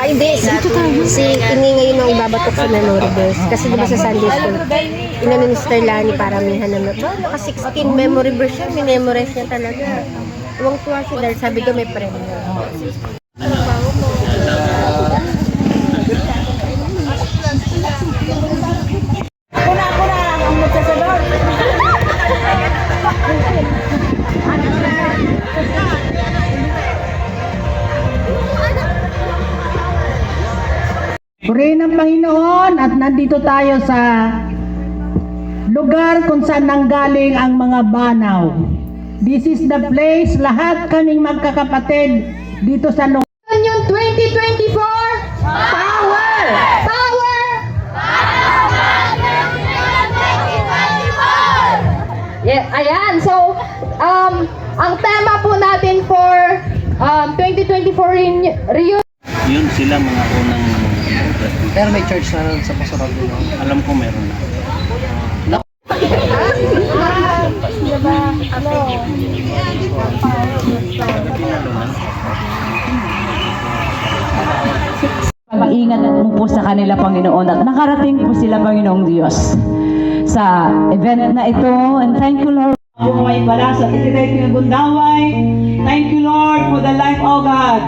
Ay, hindi. Si ini ngayon ang ibabatok sa memory verse. Kasi di ba sa Sunday school, inano ni Sister Lani paramihan na naka 16 memory verse yan. Minemorize niya talaga. Tuwang-tuwa siya dahil sabi ko may premyo. Ako na ang magsasagot. Purihin ng Panginoon at nandito tayo sa lugar kung saan nanggaling ang mga banaw. This is the place, lahat kaming magkakapatid dito sa lugar. Yung 2024, power! Power! Yeah, ayan. So, ang tema po natin for 2024 reunion. Yun sila mga unang Pero may church na sa Pastoral din. alam ko meron na. Pag-ingat mo po sa kanila, Panginoon, at nakarating po sila, Panginoong Diyos, sa event na ito. And thank you, Lord. Ako may pala sa Trinity ng Bundaway. Thank you, Lord, for the life, oh God.